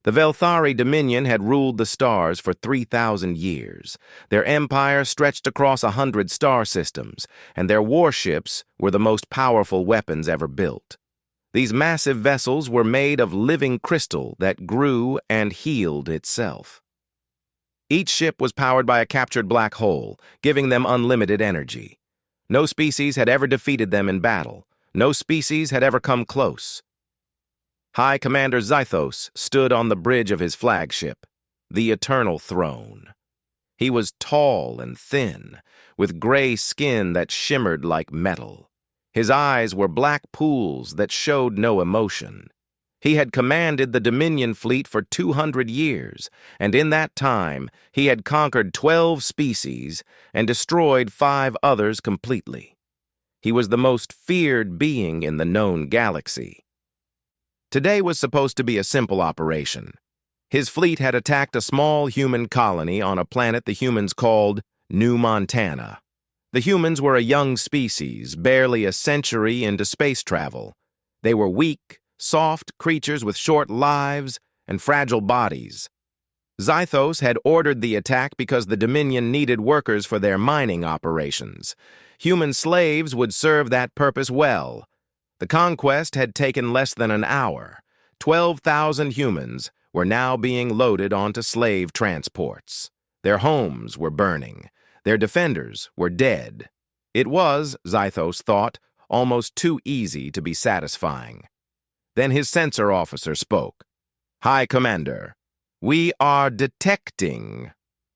The Velthari Dominion had ruled the stars for 3,000 years. Their empire stretched across 100 star systems, and their warships were the most powerful weapons ever built. These massive vessels were made of living crystal that grew and healed itself. Each ship was powered by a captured black hole, giving them unlimited energy. No species had ever defeated them in battle. No species had ever come close. High Commander Zythos stood on the bridge of his flagship, the Eternal Throne. He was tall and thin, with gray skin that shimmered like metal. His eyes were black pools that showed no emotion. He had commanded the Dominion fleet for 200 years, and in that time he had conquered 12 species and destroyed 5 others completely. He was the most feared being in the known galaxy. Today was supposed to be a simple operation. His fleet had attacked a small human colony on a planet the humans called New Montana. The humans were a young species, barely a century into space travel. They were weak, soft creatures with short lives and fragile bodies. Zythos had ordered the attack because the Dominion needed workers for their mining operations. Human slaves would serve that purpose well. The conquest had taken less than an hour. 12,000 humans were now being loaded onto slave transports. Their homes were burning. Their defenders were dead. It was, Zythos thought, almost too easy to be satisfying. Then his censor officer spoke. "High Commander, we are detecting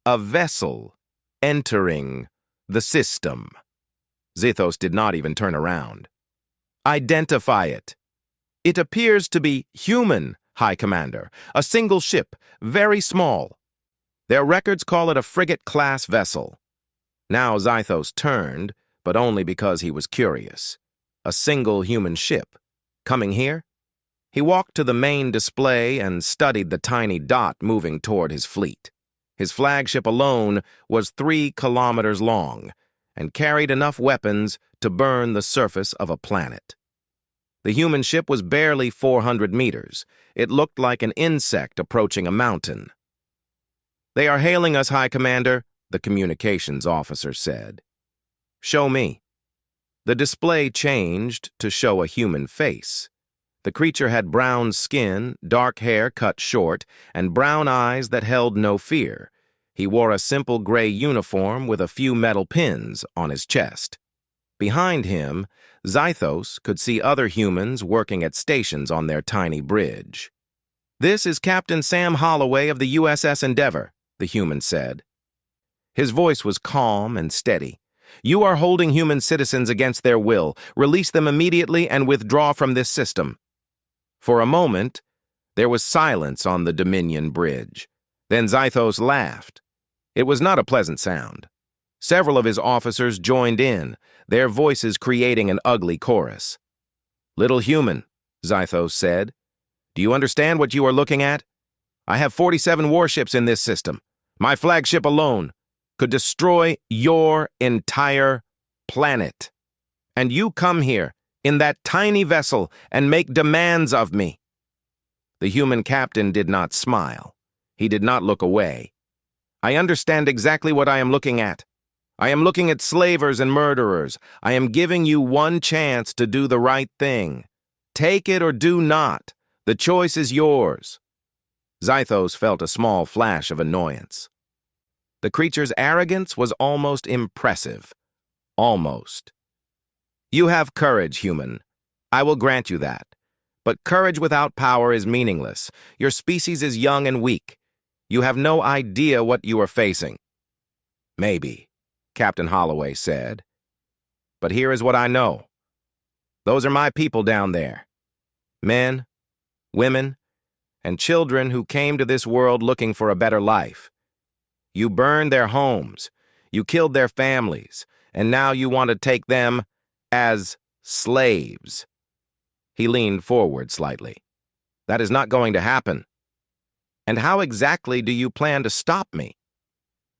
a vessel entering the system." Zythos did not even turn around. "Identify it." "It appears to be human, High Commander. A single ship, very small. Their records call it a frigate-class vessel." Now Zythos turned, but only because he was curious. A single human ship. Coming here? He walked to the main display and studied the tiny dot moving toward his fleet. His flagship alone was 3 kilometers long and carried enough weapons to burn the surface of a planet. The human ship was barely 400 meters. It looked like an insect approaching a mountain. "They are hailing us, High Commander," the communications officer said. "Show me." The display changed to show a human face. The creature had brown skin, dark hair cut short, and brown eyes that held no fear. He wore a simple gray uniform with a few metal pins on his chest. Behind him, Zythos could see other humans working at stations on their tiny bridge. "This is Captain Sam Holloway of the USS Endeavor," the human said. His voice was calm and steady. "You are holding human citizens against their will. Release them immediately and withdraw from this system." For a moment, there was silence on the Dominion bridge. Then Zythos laughed. It was not a pleasant sound. Several of his officers joined in, their voices creating an ugly chorus. "Little human," Zythos said, "do you understand what you are looking at? I have 47 warships in this system. My flagship alone could destroy your entire planet. And you come here in that tiny vessel and make demands of me." The human captain did not smile. He did not look away. "I understand exactly what I am looking at. I am looking at slavers and murderers. I am giving you one chance to do the right thing. Take it or do not. The choice is yours." Zythos felt a small flash of annoyance. The creature's arrogance was almost impressive. Almost. "You have courage, human. I will grant you that. But courage without power is meaningless. Your species is young and weak. You have no idea what you are facing." "Maybe," Captain Holloway said. "But here is what I know. Those are my people down there. Men, women, and children who came to this world looking for a better life. You burned their homes, you killed their families, and now you want to take them as slaves." He leaned forward slightly. "That is not going to happen. And how exactly do you plan to stop me?"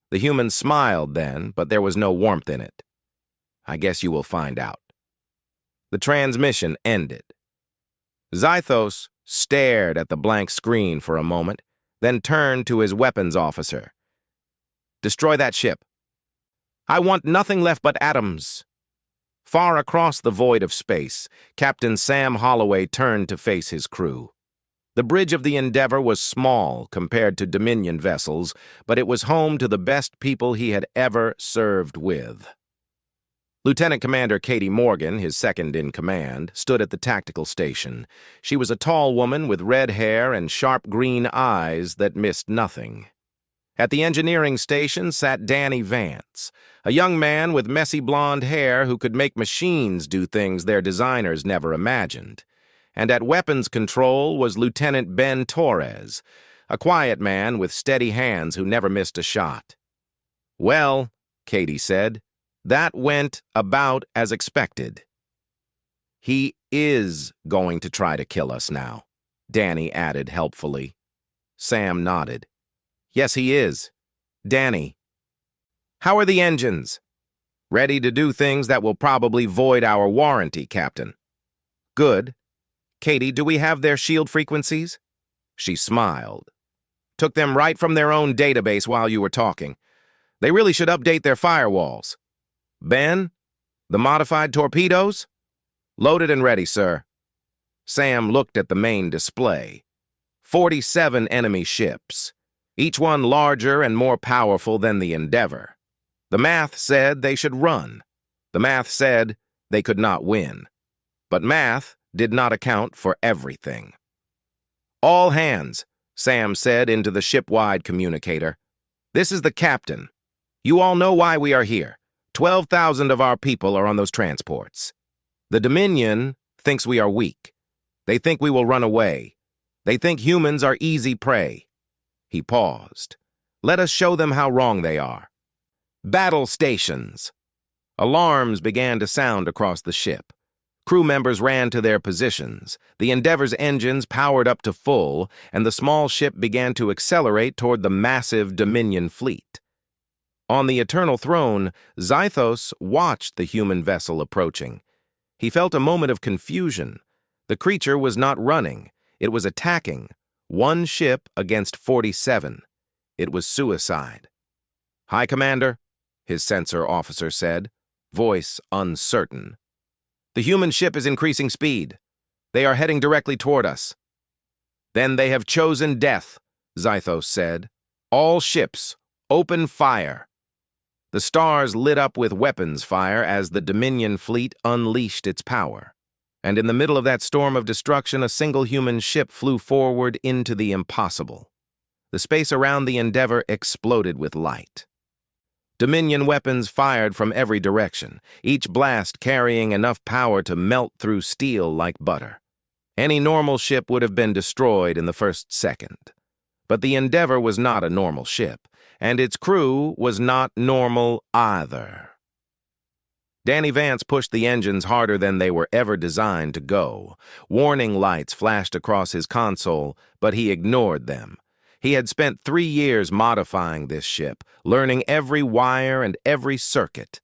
The human smiled then, but there was no warmth in it. "I guess you will find out." The transmission ended. Zythos stared at the blank screen for a moment, then turned to his weapons officer. "Destroy that ship. I want nothing left but atoms." Far across the void of space, Captain Sam Holloway turned to face his crew. The bridge of the Endeavor was small compared to Dominion vessels, but it was home to the best people he had ever served with. Lieutenant Commander Katie Morgan, his second in command, stood at the tactical station. She was a tall woman with red hair and sharp green eyes that missed nothing. At the engineering station sat Danny Vance, a young man with messy blonde hair who could make machines do things their designers never imagined. And at weapons control was Lieutenant Ben Torres, a quiet man with steady hands who never missed a shot. "Well," Katie said, "that went about as expected." "He is going to try to kill us now," Danny added helpfully. Sam nodded. "Yes, he is. Danny, how are the engines?" "Ready to do things that will probably void our warranty, Captain." "Good. Katie, do we have their shield frequencies?" She smiled. "Took them right from their own database while you were talking. They really should update their firewalls." "Ben, the modified torpedoes?" "Loaded and ready, sir." Sam looked at the main display. 47 enemy ships, each one larger and more powerful than the Endeavor. The math said they should run. The math said they could not win. But math did not account for everything. "All hands," Sam said into the ship-wide communicator. "This is the captain. You all know why we are here. 12,000 of our people are on those transports. The Dominion thinks we are weak. They think we will run away. They think humans are easy prey." He paused. "Let us show them how wrong they are." Battle stations. Alarms began to sound across the ship. Crew members ran to their positions. The Endeavor's engines powered up to full, and the small ship began to accelerate toward the massive Dominion fleet. On the Eternal Throne, Zythos watched the human vessel approaching. He felt a moment of confusion. The creature was not running. It was attacking. One ship against 47. It was suicide. "High Commander," his sensor officer said, voice uncertain. "The human ship is increasing speed. They are heading directly toward us." "Then they have chosen death," Zythos said. "All ships, open fire." The stars lit up with weapons fire as the Dominion fleet unleashed its power. And in the middle of that storm of destruction, a single human ship flew forward into the impossible. The space around the Endeavor exploded with light. Dominion weapons fired from every direction, each blast carrying enough power to melt through steel like butter. Any normal ship would have been destroyed in the first second. But the Endeavor was not a normal ship, and its crew was not normal either. Danny Vance pushed the engines harder than they were ever designed to go. Warning lights flashed across his console, but he ignored them. He had spent 3 years modifying this ship, learning every wire and every circuit.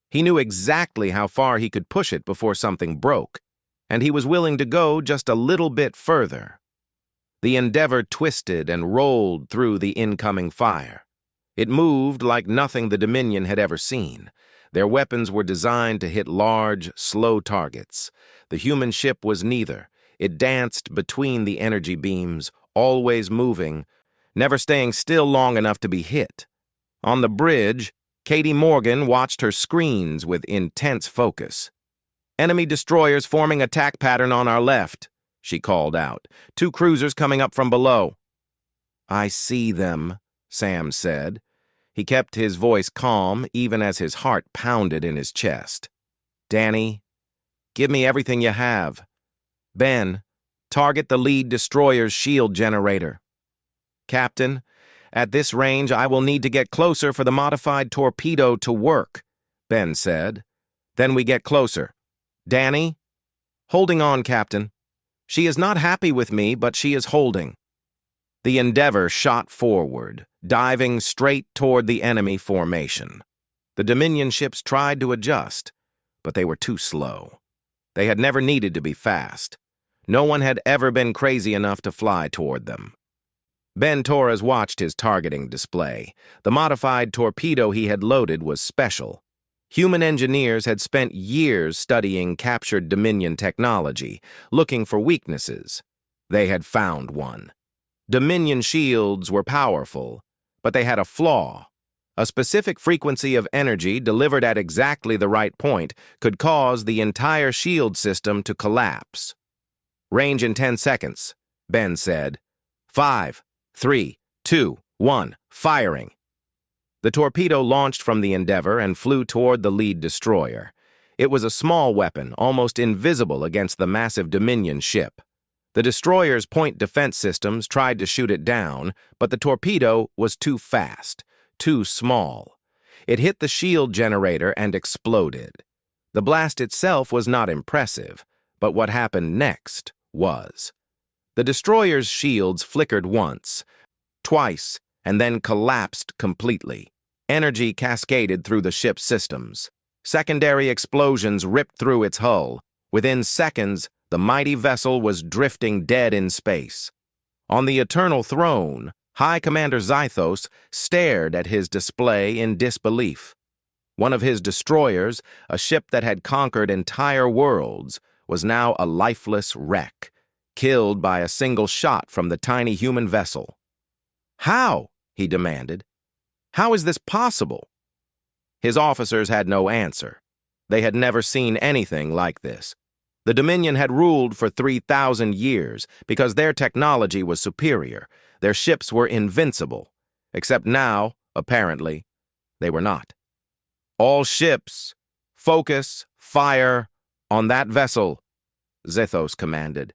He knew exactly how far he could push it before something broke, and he was willing to go just a little bit further. The Endeavor twisted and rolled through the incoming fire. It moved like nothing the Dominion had ever seen. Their weapons were designed to hit large, slow targets. The human ship was neither. It danced between the energy beams, always moving, never staying still long enough to be hit. On the bridge, Katie Morgan watched her screens with intense focus. "Enemy destroyers forming attack pattern on our left," she called out. "2 cruisers coming up from below." "I see them," Sam said. He kept his voice calm even as his heart pounded in his chest. "Danny, give me everything you have. Ben, target the lead destroyer's shield generator." "Captain, at this range I will need to get closer for the modified torpedo to work," Ben said. "Then we get closer. Danny?" "Holding on, Captain. She is not happy with me, but she is holding." The Endeavor shot forward, diving straight toward the enemy formation. The Dominion ships tried to adjust, but they were too slow. They had never needed to be fast. No one had ever been crazy enough to fly toward them. Ben Torres watched his targeting display. The modified torpedo he had loaded was special. Human engineers had spent years studying captured Dominion technology, looking for weaknesses. They had found one. Dominion shields were powerful, but they had a flaw. A specific frequency of energy delivered at exactly the right point could cause the entire shield system to collapse. "Range in 10 seconds, Ben said. 5, 3, 2, 1, firing. The torpedo launched from the Endeavour and flew toward the lead destroyer. It was a small weapon, almost invisible against the massive Dominion ship. The destroyer's point defense systems tried to shoot it down, but the torpedo was too fast, too small. It hit the shield generator and exploded. The blast itself was not impressive, but what happened next was. The destroyer's shields flickered once, twice, and then collapsed completely. Energy cascaded through the ship's systems. Secondary explosions ripped through its hull. Within seconds, the mighty vessel was drifting dead in space. On the Eternal Throne, High Commander Zythos stared at his display in disbelief. One of his destroyers, a ship that had conquered entire worlds, was now a lifeless wreck, killed by a single shot from the tiny human vessel. "How?" he demanded. "How is this possible?" His officers had no answer. They had never seen anything like this. The Dominion had ruled for 3,000 years because their technology was superior. Their ships were invincible. Except now, apparently, they were not. "All ships, focus, fire on that vessel," Zythos commanded.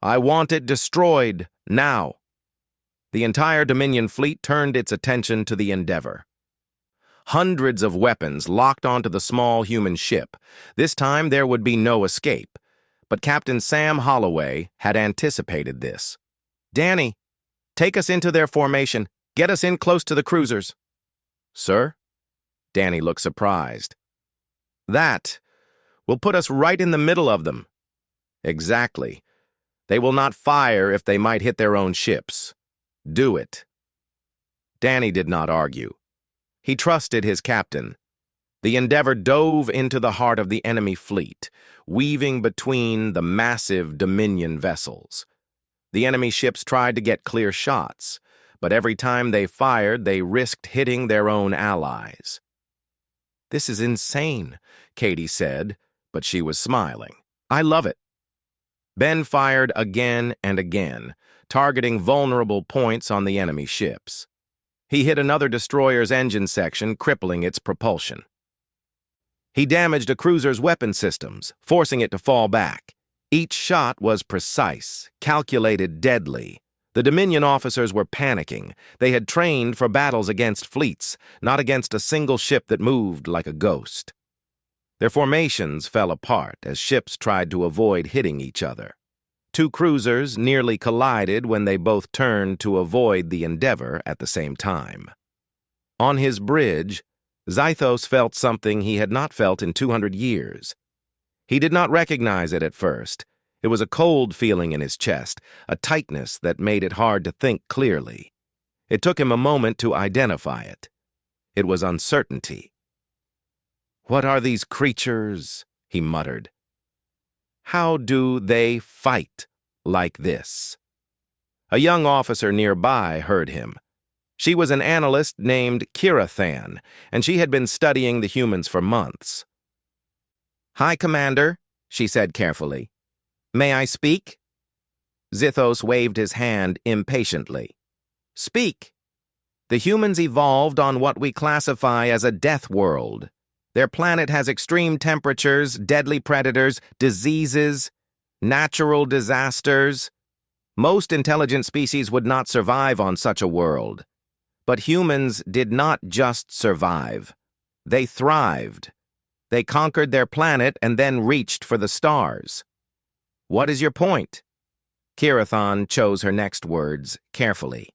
"I want it destroyed, now." The entire Dominion fleet turned its attention to the Endeavour. Hundreds of weapons locked onto the small human ship. This time there would be no escape. But Captain Sam Holloway had anticipated this. "Danny, take us into their formation. Get us in close to the cruisers." "Sir?" Danny looked surprised. "That will put us right in the middle of them." "Exactly. They will not fire if they might hit their own ships. Do it." Danny did not argue. He trusted his captain. The Endeavour dove into the heart of the enemy fleet, weaving between the massive Dominion vessels. The enemy ships tried to get clear shots, but every time they fired, they risked hitting their own allies. "This is insane," Katie said, but she was smiling. "I love it." Ben fired again and again, targeting vulnerable points on the enemy ships. He hit another destroyer's engine section, crippling its propulsion. He damaged a cruiser's weapon systems, forcing it to fall back. Each shot was precise, calculated deadly. The Dominion officers were panicking. They had trained for battles against fleets, not against a single ship that moved like a ghost. Their formations fell apart as ships tried to avoid hitting each other. Two cruisers nearly collided when they both turned to avoid the Endeavour at the same time. On his bridge, Zythos felt something he had not felt in 200 years. He did not recognize it at first. It was a cold feeling in his chest, a tightness that made it hard to think clearly. It took him a moment to identify it. It was uncertainty. "What are these creatures?" he muttered. "How do they fight like this?" A young officer nearby heard him. She was an analyst named Kirathan, and she had been studying the humans for months. "Hi, Commander," she said carefully. "May I speak?" Zythos waved his hand impatiently. "Speak. The humans evolved on what we classify as a death world. Their planet has extreme temperatures, deadly predators, diseases, natural disasters. Most intelligent species would not survive on such a world. But humans did not just survive. They thrived. They conquered their planet and then reached for the stars. What is your point?" Kirathan chose her next words carefully.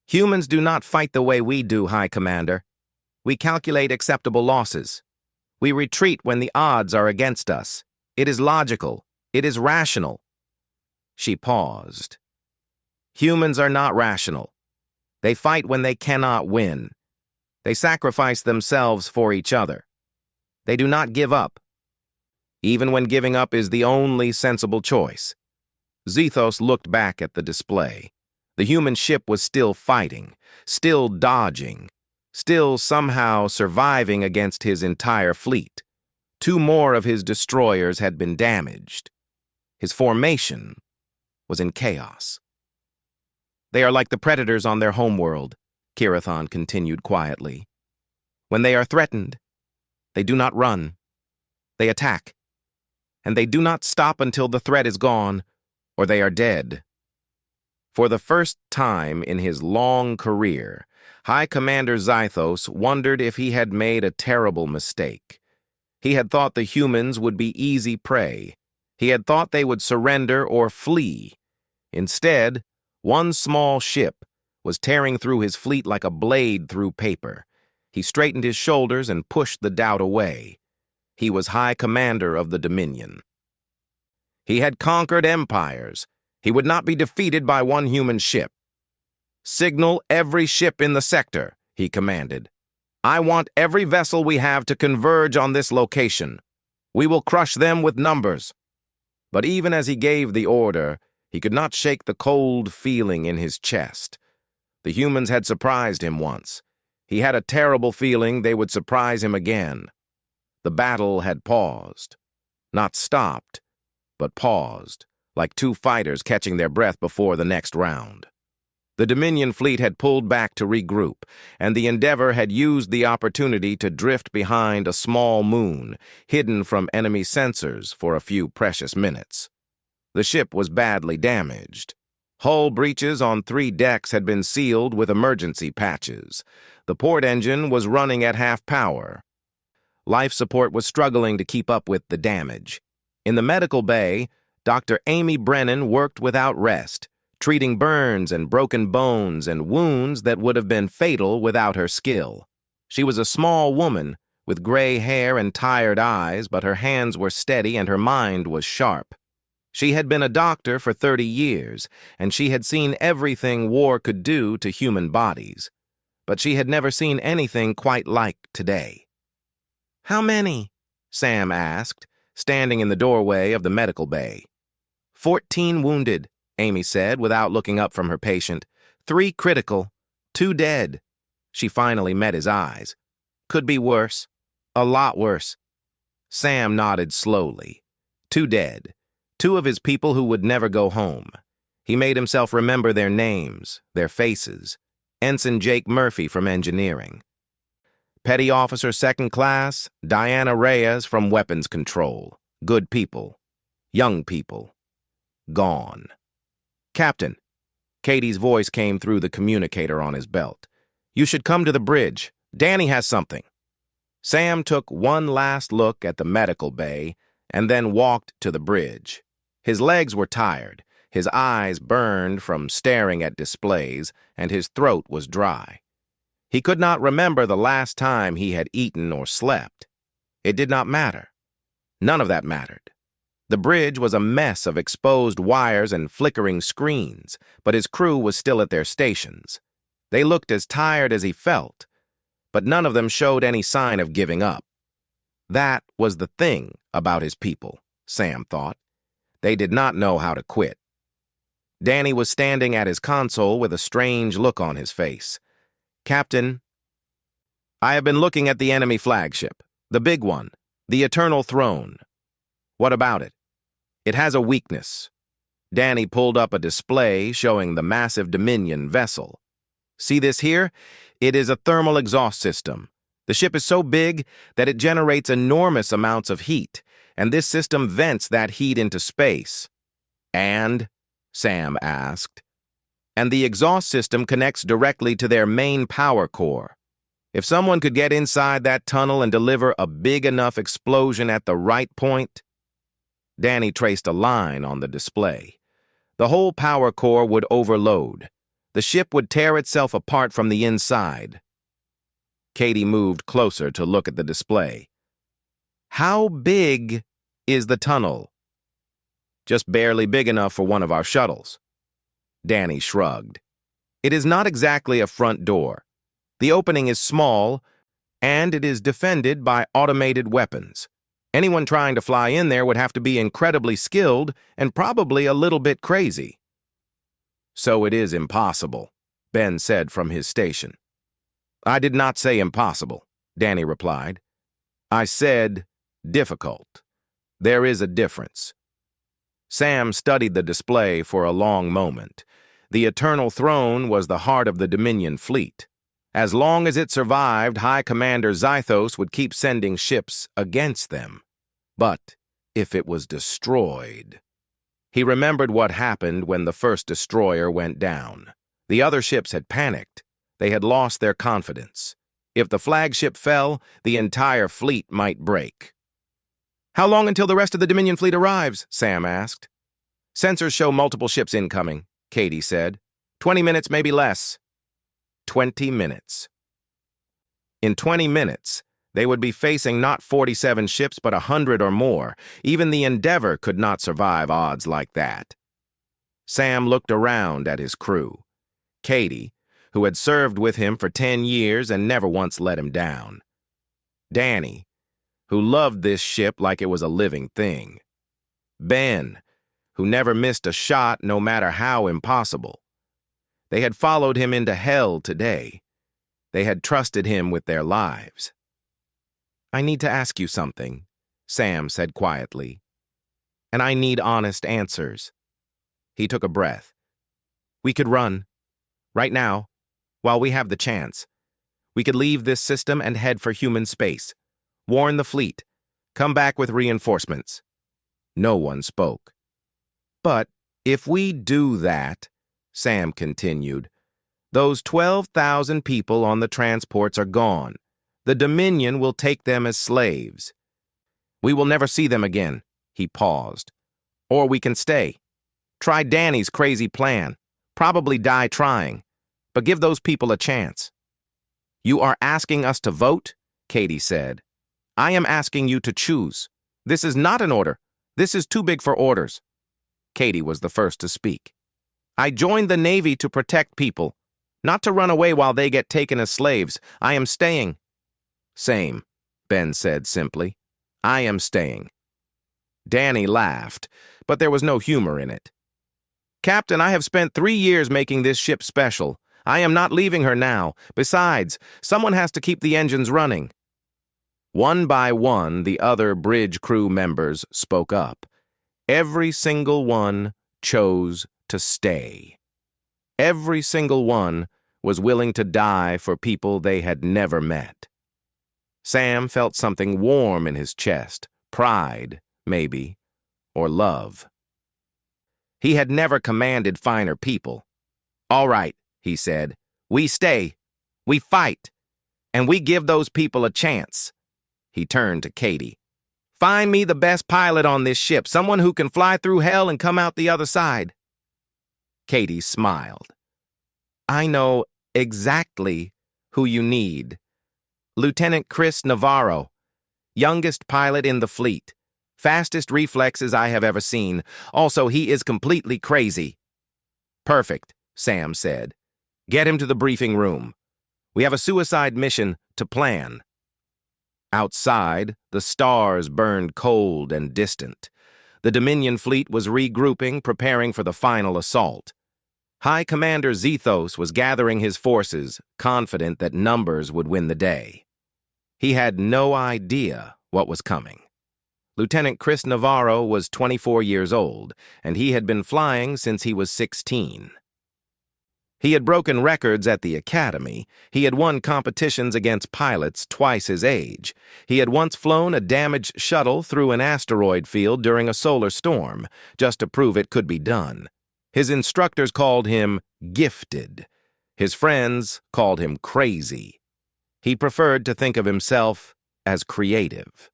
"Humans do not fight the way we do, High Commander. We calculate acceptable losses. We retreat when the odds are against us. It is logical. It is rational. She paused. Humans are not rational. They fight when they cannot win. They sacrifice themselves for each other. They do not give up, even when giving up is the only sensible choice. Zethos looked back at the display. The human ship was still fighting, still dodging, still somehow surviving against his entire fleet. 2 more of his destroyers had been damaged. His formation was in chaos. They are like the predators on their homeworld, Kirathon continued quietly. When they are threatened, they do not run. They attack. And they do not stop until the threat is gone, or they are dead. For the first time in his long career, High Commander Zythos wondered if he had made a terrible mistake. He had thought the humans would be easy prey. He had thought they would surrender or flee. Instead, one small ship was tearing through his fleet like a blade through paper. He straightened his shoulders and pushed the doubt away. He was High Commander of the Dominion. He had conquered empires. He would not be defeated by one human ship. Signal every ship in the sector, he commanded. I want every vessel we have to converge on this location. We will crush them with numbers. But even as he gave the order, he could not shake the cold feeling in his chest. The humans had surprised him once. He had a terrible feeling they would surprise him again. The battle had paused. Not stopped, but paused, like 2 fighters catching their breath before the next round. The Dominion fleet had pulled back to regroup, and the Endeavor had used the opportunity to drift behind a small moon, hidden from enemy sensors for a few precious minutes. The ship was badly damaged. Hull breaches on 3 decks had been sealed with emergency patches. The port engine was running at half power. Life support was struggling to keep up with the damage. In the medical bay, Dr. Amy Brennan worked without rest, treating burns and broken bones and wounds that would have been fatal without her skill. She was a small woman with gray hair and tired eyes, but her hands were steady and her mind was sharp. She had been a doctor for 30 years, and she had seen everything war could do to human bodies. But she had never seen anything quite like today. "How many?" Sam asked, standing in the doorway of the medical bay. 14 wounded, Amy said without looking up from her patient. 3 critical, 2 dead. She finally met his eyes. Could be worse. A lot worse. Sam nodded slowly. 2 dead. 2 of his people who would never go home. He made himself remember their names, their faces. Ensign Jake Murphy from engineering. Petty Officer 2nd Class, Diana Reyes from weapons control. Good people. Young people. Gone. Captain, Katie's voice came through the communicator on his belt. You should come to the bridge. Danny has something. Sam took one last look at the medical bay and then walked to the bridge. His legs were tired, his eyes burned from staring at displays, and his throat was dry. He could not remember the last time he had eaten or slept. It did not matter. None of that mattered. The bridge was a mess of exposed wires and flickering screens, but his crew was still at their stations. They looked as tired as he felt, but none of them showed any sign of giving up. That was the thing about his people, Sam thought. They did not know how to quit. Danny was standing at his console with a strange look on his face. Captain, I have been looking at the enemy flagship, the big one, the Eternal Throne. What about it? It has a weakness. Danny pulled up a display showing the massive Dominion vessel. See this here? It is a thermal exhaust system. The ship is so big that it generates enormous amounts of heat, and this system vents that heat into space. And? Sam asked. And the exhaust system connects directly to their main power core. If someone could get inside that tunnel and deliver a big enough explosion at the right point... Danny traced a line on the display. The whole power core would overload. The ship would tear itself apart from the inside. Katie moved closer to look at the display. How big is the tunnel? just barely big enough for one of our shuttles. Danny shrugged. It is not exactly a front door. The opening is small, and it is defended by automated weapons. Anyone trying to fly in there would have to be incredibly skilled and probably a little bit crazy. So it is impossible, Ben said from his station. I did not say impossible, Danny replied. I said difficult. There is a difference. Sam studied the display for a long moment. The Eternal Throne was the heart of the Dominion fleet. As long as it survived, High Commander Zythos would keep sending ships against them. But if it was destroyed... He remembered what happened when the first destroyer went down. The other ships had panicked. They had lost their confidence. If the flagship fell, the entire fleet might break. How long until the rest of the Dominion fleet arrives? Sam asked. Sensors show multiple ships incoming, Katie said. 20 minutes, maybe less. 20 minutes. In 20 minutes, they would be facing not 47 ships, but 100 or more. Even the Endeavor could not survive odds like that. Sam looked around at his crew. Katie, who had served with him for 10 years and never once let him down. Danny, who loved this ship like it was a living thing. Ben, who never missed a shot no matter how impossible. They had followed him into hell today. They had trusted him with their lives. I need to ask you something, Sam said quietly. And I need honest answers. He took a breath. We could run. Right now, while we have the chance. We could leave this system and head for human space. Warn the fleet. Come back with reinforcements. No one spoke. But if we do that, Sam continued, those 12,000 people on the transports are gone. The Dominion will take them as slaves. We will never see them again, he paused. Or we can stay. Try Danny's crazy plan. Probably die trying. But give those people a chance. You are asking us to vote? Katie said. I am asking you to choose. This is not an order. This is too big for orders. Katie was the first to speak. I joined the Navy to protect people, not to run away while they get taken as slaves. I am staying. Same, Ben said simply. I am staying. Danny laughed, but there was no humor in it. Captain, I have spent 3 years making this ship special. I am not leaving her now. Besides, someone has to keep the engines running. One by one, the other bridge crew members spoke up. Every single one chose to stay. Every single one was willing to die for people they had never met. Sam felt something warm in his chest, pride, maybe, or love. He had never commanded finer people. All right, he said, we stay, we fight, and we give those people a chance. He turned to Katie. Find me the best pilot on this ship, someone who can fly through hell and come out the other side. Katie smiled. I know exactly who you need. Lieutenant Chris Navarro, youngest pilot in the fleet. Fastest reflexes I have ever seen. Also, he is completely crazy. Perfect, Sam said. Get him to the briefing room. We have a suicide mission to plan. Outside, the stars burned cold and distant. The Dominion fleet was regrouping, preparing for the final assault. High Commander Zythos was gathering his forces, confident that numbers would win the day. He had no idea what was coming. Lieutenant Chris Navarro was 24 years old, and he had been flying since he was 16. He had broken records at the academy. He had won competitions against pilots twice his age. He had once flown a damaged shuttle through an asteroid field during a solar storm, just to prove it could be done. His instructors called him gifted. His friends called him crazy. He preferred to think of himself as creative.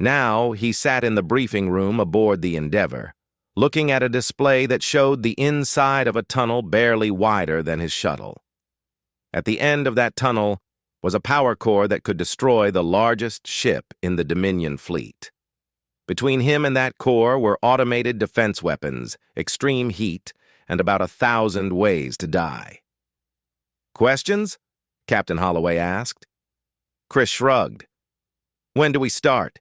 Now he sat in the briefing room aboard the Endeavor, looking at a display that showed the inside of a tunnel barely wider than his shuttle. At the end of that tunnel was a power core that could destroy the largest ship in the Dominion fleet. Between him and that core were automated defense weapons, extreme heat, and about 1,000 ways to die. "Questions?" Captain Holloway asked. Chris shrugged. "When do we start?"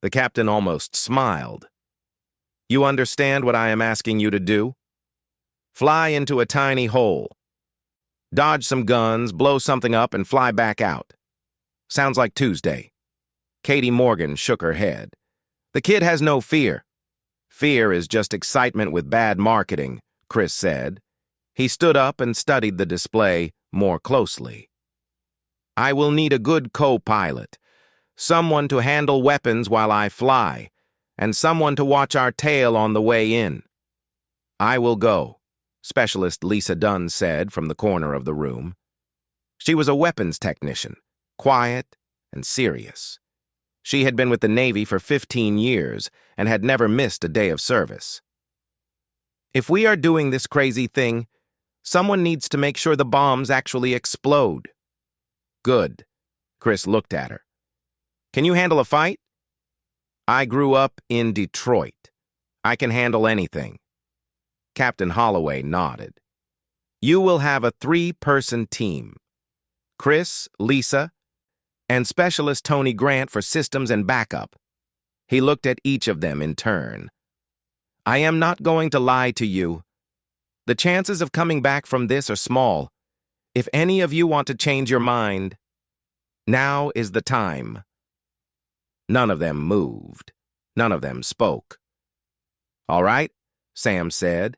The captain almost smiled. "You understand what I am asking you to do? Fly into a tiny hole. Dodge some guns, blow something up, and fly back out. Sounds like Tuesday." Katie Morgan shook her head. "The kid has no fear." "Fear is just excitement with bad marketing," Chris said. He stood up and studied the display more closely. "I will need a good co-pilot, someone to handle weapons while I fly, and someone to watch our tail on the way in." "I will go," Specialist Lisa Dunn said from the corner of the room. She was a weapons technician, quiet and serious. She had been with the Navy for 15 years and had never missed a day of service. "If we are doing this crazy thing, someone needs to make sure the bombs actually explode." "Good." Chris looked at her. "Can you handle a fight?" "I grew up in Detroit. I can handle anything." Captain Holloway nodded. "You will have a 3-person team. Chris, Lisa, and Specialist Tony Grant for systems and backup." He looked at each of them in turn. "I am not going to lie to you. The chances of coming back from this are small. If any of you want to change your mind, now is the time." None of them moved. None of them spoke. "All right," Sam said.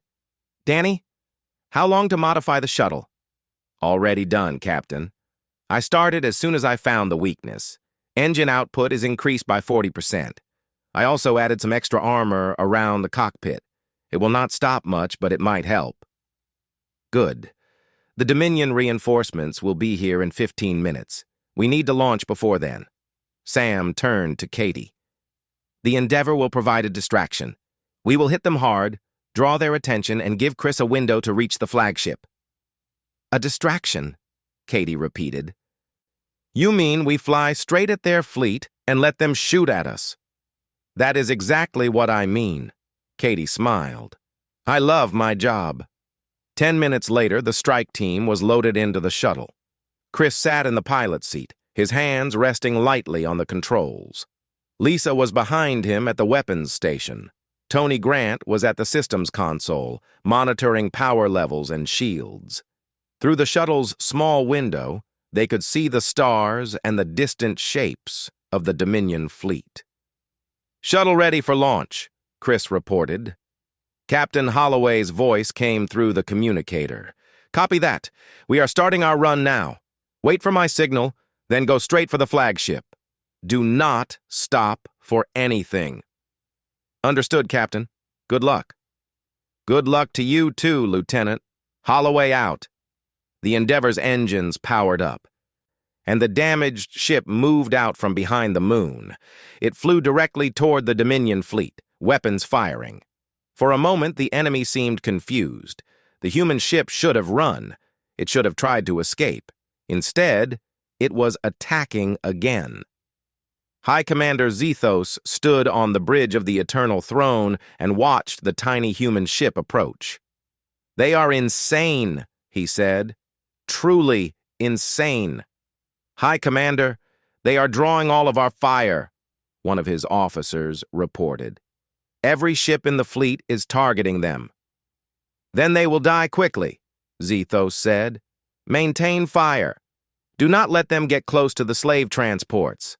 "Danny, how long to modify the shuttle?" "Already done, Captain. I started as soon as I found the weakness. Engine output is increased by 40%. I also added some extra armor around the cockpit. It will not stop much, but it might help." "Good. The Dominion reinforcements will be here in 15 minutes. We need to launch before then." Sam turned to Katie. "The Endeavor will provide a distraction. We will hit them hard, draw their attention, and give Chris a window to reach the flagship." "A distraction," Katie repeated. "You mean we fly straight at their fleet and let them shoot at us?" "That is exactly what I mean." Katie smiled. "I love my job." 10 minutes later, the strike team was loaded into the shuttle. Chris sat in the pilot's seat, his hands resting lightly on the controls. Lisa was behind him at the weapons station. Tony Grant was at the systems console, monitoring power levels and shields. Through the shuttle's small window, they could see the stars and the distant shapes of the Dominion fleet. "Shuttle ready for launch," Chris reported. Captain Holloway's voice came through the communicator. "Copy that. We are starting our run now. Wait for my signal, then go straight for the flagship. Do not stop for anything." "Understood, Captain. Good luck." "Good luck to you too, Lieutenant. Holloway out." The Endeavor's engines powered up, and the damaged ship moved out from behind the moon. It flew directly toward the Dominion fleet, weapons firing. For a moment, the enemy seemed confused. The human ship should have run. It should have tried to escape. Instead, it was attacking again. High Commander Zethos stood on the bridge of the Eternal Throne and watched the tiny human ship approach. "They are insane," he said. "Truly insane." "High Commander, they are drawing all of our fire," one of his officers reported. "Every ship in the fleet is targeting them." "Then they will die quickly," Zethos said. "Maintain fire. Do not let them get close to the slave transports."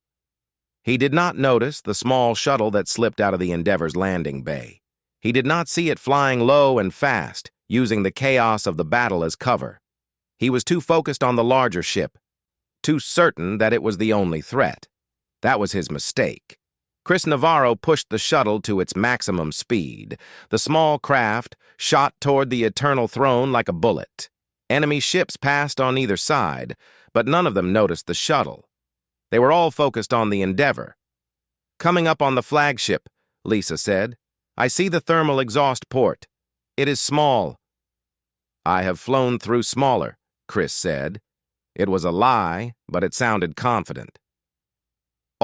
He did not notice the small shuttle that slipped out of the Endeavor's landing bay. He did not see it flying low and fast, using the chaos of the battle as cover. He was too focused on the larger ship, too certain that it was the only threat. That was his mistake. Chris Navarro pushed the shuttle to its maximum speed. The small craft shot toward the Eternal Throne like a bullet. Enemy ships passed on either side, but none of them noticed the shuttle. They were all focused on the Endeavor. "Coming up on the flagship," Lisa said. "I see the thermal exhaust port. It is small." "I have flown through smaller," Chris said. It was a lie, but it sounded confident.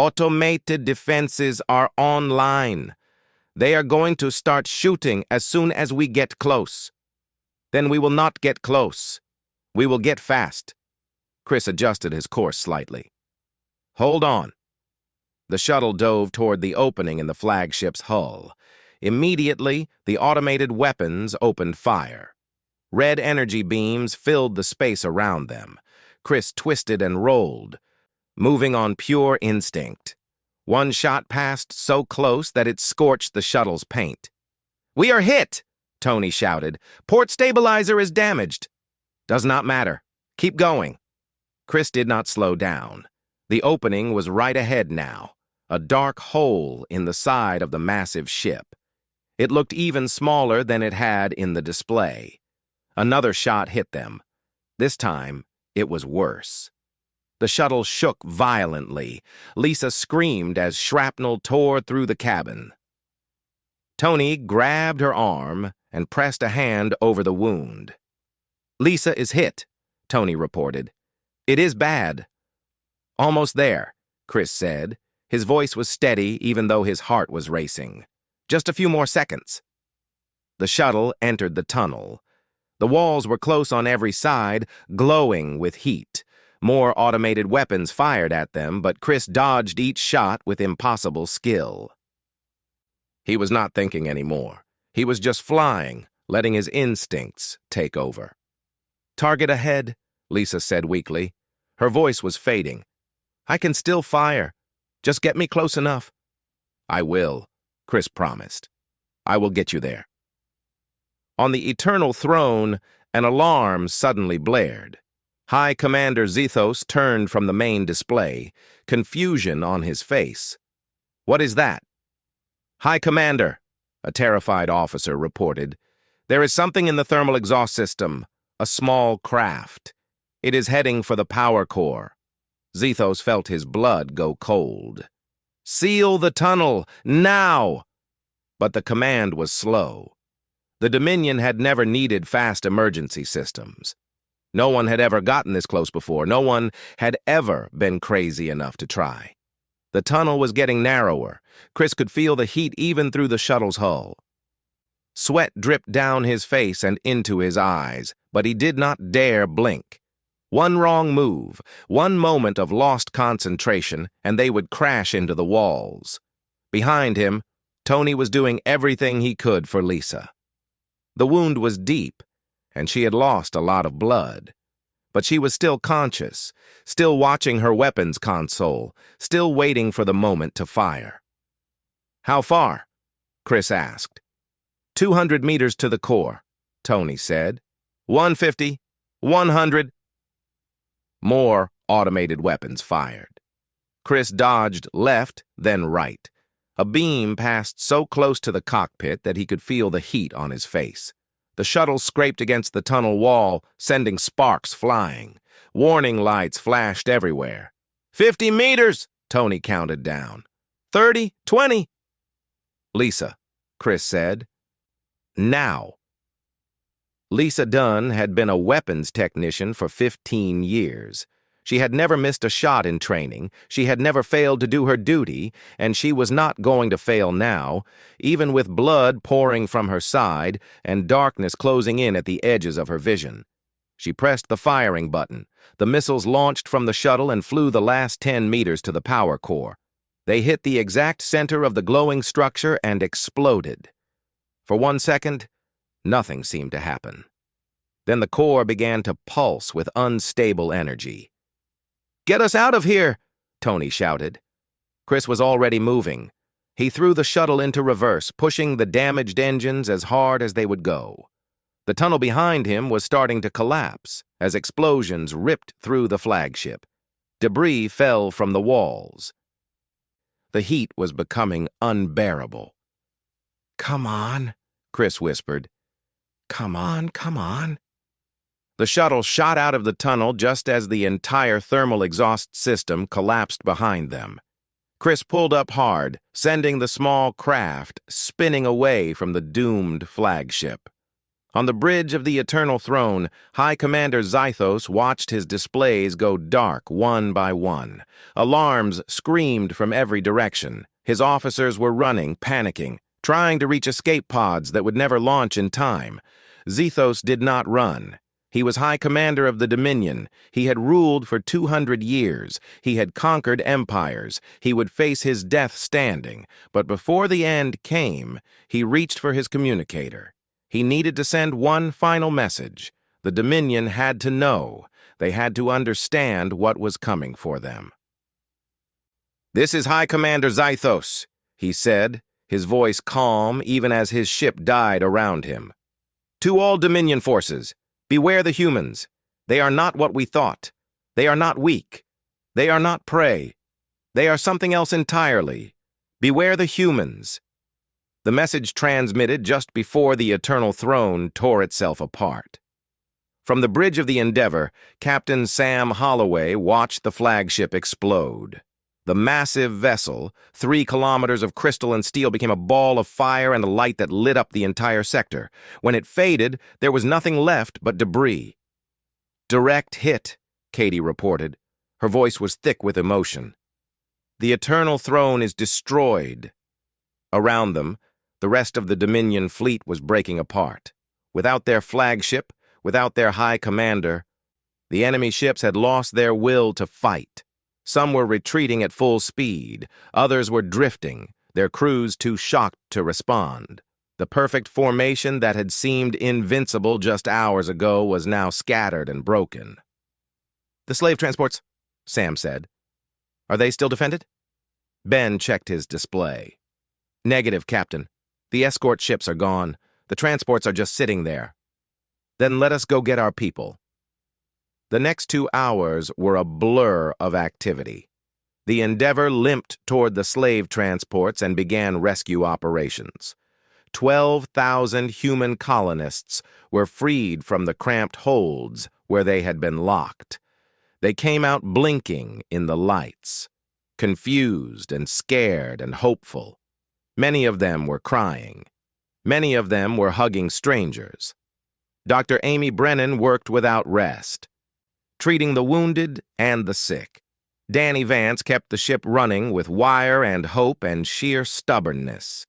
Automated defenses are online. They are going to start shooting as soon as we get close. Then we will not get close. We will get fast. Chris adjusted his course slightly. Hold on. The shuttle dove toward the opening in the flagship's hull. Immediately, the automated weapons opened fire. Red energy beams filled the space around them. Chris twisted and rolled, moving on pure instinct. One shot passed so close that it scorched the shuttle's paint. "We are hit!" Tony shouted. "Port stabilizer is damaged." "Does not matter. Keep going." Chris did not slow down. The opening was right ahead now, a dark hole in the side of the massive ship. It looked even smaller than it had in the display. Another shot hit them. This time, it was worse. The shuttle shook violently. Lisa screamed as shrapnel tore through the cabin. Tony grabbed her arm and pressed a hand over the wound. "Lisa is hit," Tony reported. "It is bad." "Almost there," Chris said. His voice was steady even though his heart was racing. "Just a few more seconds." The shuttle entered the tunnel. The walls were close on every side, glowing with heat. More automated weapons fired at them, but Chris dodged each shot with impossible skill. He was not thinking anymore. He was just flying, letting his instincts take over. "Target ahead," Lisa said weakly. Her voice was fading. "I can still fire. Just get me close enough." "I will," Chris promised. "I will get you there." On the Eternal Throne, an alarm suddenly blared. High Commander Zethos turned from the main display, confusion on his face. "What is that?" "High Commander," a terrified officer reported. "There is something in the thermal exhaust system, a small craft. It is heading for the power core." Zethos felt his blood go cold. "Seal the tunnel, now!" But the command was slow. The Dominion had never needed fast emergency systems. No one had ever gotten this close before. No one had ever been crazy enough to try. The tunnel was getting narrower. Chris could feel the heat even through the shuttle's hull. Sweat dripped down his face and into his eyes, but he did not dare blink. One wrong move, one moment of lost concentration, and they would crash into the walls. Behind him, Tony was doing everything he could for Lisa. The wound was deep, and she had lost a lot of blood. But she was still conscious, still watching her weapons console, still waiting for the moment to fire. "How far?" Chris asked. 200 meters to the core," Tony said. 150, 100. More automated weapons fired. Chris dodged left, then right. A beam passed so close to the cockpit that he could feel the heat on his face. The shuttle scraped against the tunnel wall, sending sparks flying. Warning lights flashed everywhere. 50 meters, Tony counted down. 30, 20. "Lisa," Chris said. "Now." Lisa Dunn had been a weapons technician for 15 years. She had never missed a shot in training, she had never failed to do her duty, and she was not going to fail now, even with blood pouring from her side and darkness closing in at the edges of her vision. She pressed the firing button. The missiles launched from the shuttle and flew the last 10 meters to the power core. They hit the exact center of the glowing structure and exploded. For 1 second, nothing seemed to happen. Then the core began to pulse with unstable energy. "Get us out of here!" Tony shouted. Chris was already moving. He threw the shuttle into reverse, pushing the damaged engines as hard as they would go. The tunnel behind him was starting to collapse as explosions ripped through the flagship. Debris fell from the walls. The heat was becoming unbearable. "Come on," Chris whispered. "Come on, come on." The shuttle shot out of the tunnel just as the entire thermal exhaust system collapsed behind them. Chris pulled up hard, sending the small craft spinning away from the doomed flagship. On the bridge of the Eternal Throne, High Commander Zythos watched his displays go dark one by one. Alarms screamed from every direction. His officers were running, panicking, trying to reach escape pods that would never launch in time. Zythos did not run. He was High Commander of the Dominion. He had ruled for 200 years. He had conquered empires. He would face his death standing. But before the end came, he reached for his communicator. He needed to send one final message. The Dominion had to know. They had to understand what was coming for them. "This is High Commander Zythos," he said, his voice calm even as his ship died around him. "To all Dominion forces, beware the humans. They are not what we thought. They are not weak. They are not prey. They are something else entirely. Beware the humans." The message transmitted just before the Eternal Throne tore itself apart. From the bridge of the Endeavor, Captain Sam Holloway watched the flagship explode. The massive vessel, 3 kilometers of crystal and steel, became a ball of fire and a light that lit up the entire sector. When it faded, there was nothing left but debris. "Direct hit," Katie reported. Her voice was thick with emotion. "The Eternal Throne is destroyed." Around them, the rest of the Dominion fleet was breaking apart. Without their flagship, without their high commander, the enemy ships had lost their will to fight. Some were retreating at full speed. Others were drifting, their crews too shocked to respond. The perfect formation that had seemed invincible just hours ago was now scattered and broken. "The slave transports," Sam said. "Are they still defended?" Ben checked his display. "Negative, Captain. The escort ships are gone. The transports are just sitting there." "Then let us go get our people." The next 2 hours were a blur of activity. The Endeavor limped toward the slave transports and began rescue operations. 12,000 human colonists were freed from the cramped holds where they had been locked. They came out blinking in the lights, confused and scared and hopeful. Many of them were crying. Many of them were hugging strangers. Dr. Amy Brennan worked without rest, treating the wounded and the sick. Danny Vance kept the ship running with wire and hope and sheer stubbornness.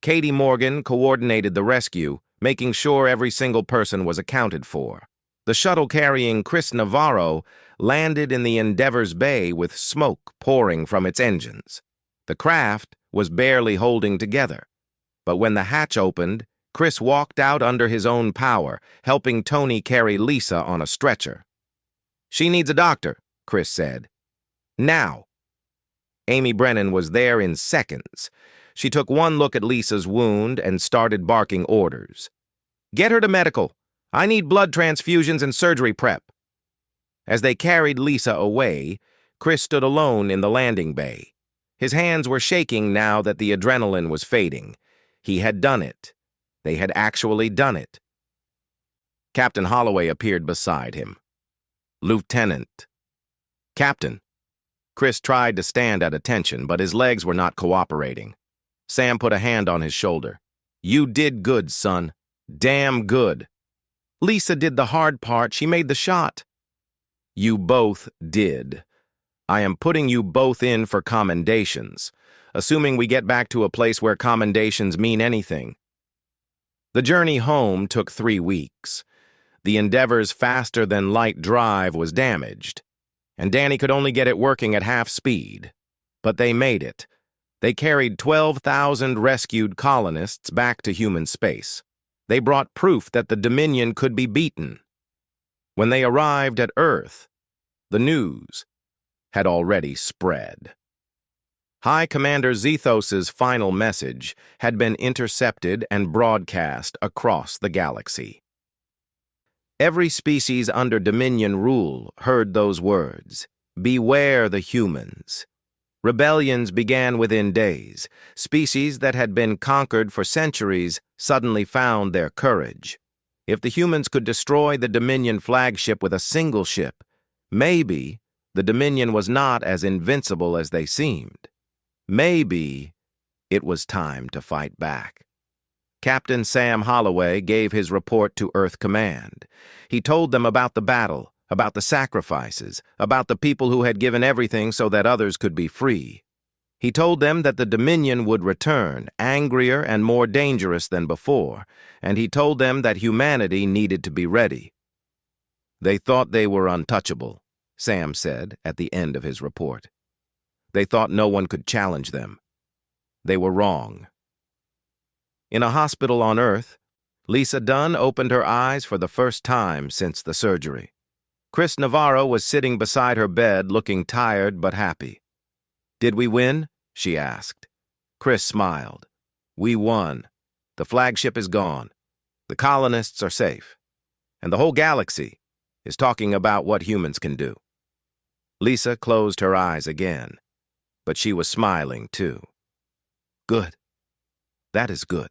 Katie Morgan coordinated the rescue, making sure every single person was accounted for. The shuttle carrying Chris Navarro landed in the Endeavor's bay with smoke pouring from its engines. The craft was barely holding together. But when the hatch opened, Chris walked out under his own power, helping Tony carry Lisa on a stretcher. "She needs a doctor," Chris said. "Now." Amy Brennan was there in seconds. She took one look at Lisa's wound and started barking orders. "Get her to medical. I need blood transfusions and surgery prep." As they carried Lisa away, Chris stood alone in the landing bay. His hands were shaking now that the adrenaline was fading. He had done it. They had actually done it. Captain Holloway appeared beside him. "Lieutenant." "Captain." Chris tried to stand at attention, but his legs were not cooperating. Sam put a hand on his shoulder. "You did good, son. Damn good. Lisa did the hard part. She made the shot." "You both did. I am putting you both in for commendations, assuming we get back to a place where commendations mean anything." The journey home took 3 weeks. The Endeavor's faster-than-light drive was damaged, and Danny could only get it working at half speed. But they made it. They carried 12,000 rescued colonists back to human space. They brought proof that the Dominion could be beaten. When they arrived at Earth, the news had already spread. High Commander Zythos's final message had been intercepted and broadcast across the galaxy. Every species under Dominion rule heard those words, "Beware the humans." Rebellions began within days. Species that had been conquered for centuries suddenly found their courage. If the humans could destroy the Dominion flagship with a single ship, maybe the Dominion was not as invincible as they seemed. Maybe it was time to fight back. Captain Sam Holloway gave his report to Earth Command. He told them about the battle, about the sacrifices, about the people who had given everything so that others could be free. He told them that the Dominion would return, angrier and more dangerous than before, and he told them that humanity needed to be ready. They thought they were untouchable, Sam said at the end of his report. They thought no one could challenge them. They were wrong. In a hospital on Earth, Lisa Dunn opened her eyes for the first time since the surgery. Chris Navarro was sitting beside her bed looking tired but happy. "Did we win?" she asked. Chris smiled. "We won. The flagship is gone. The colonists are safe. And the whole galaxy is talking about what humans can do." Lisa closed her eyes again, but she was smiling too. "Good. That is good."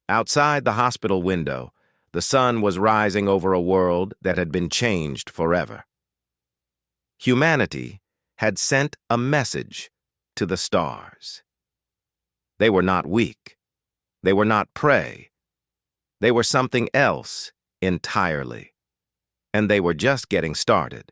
Outside the hospital window, the sun was rising over a world that had been changed forever. Humanity had sent a message to the stars. They were not weak. They were not prey. They were something else entirely. And they were just getting started.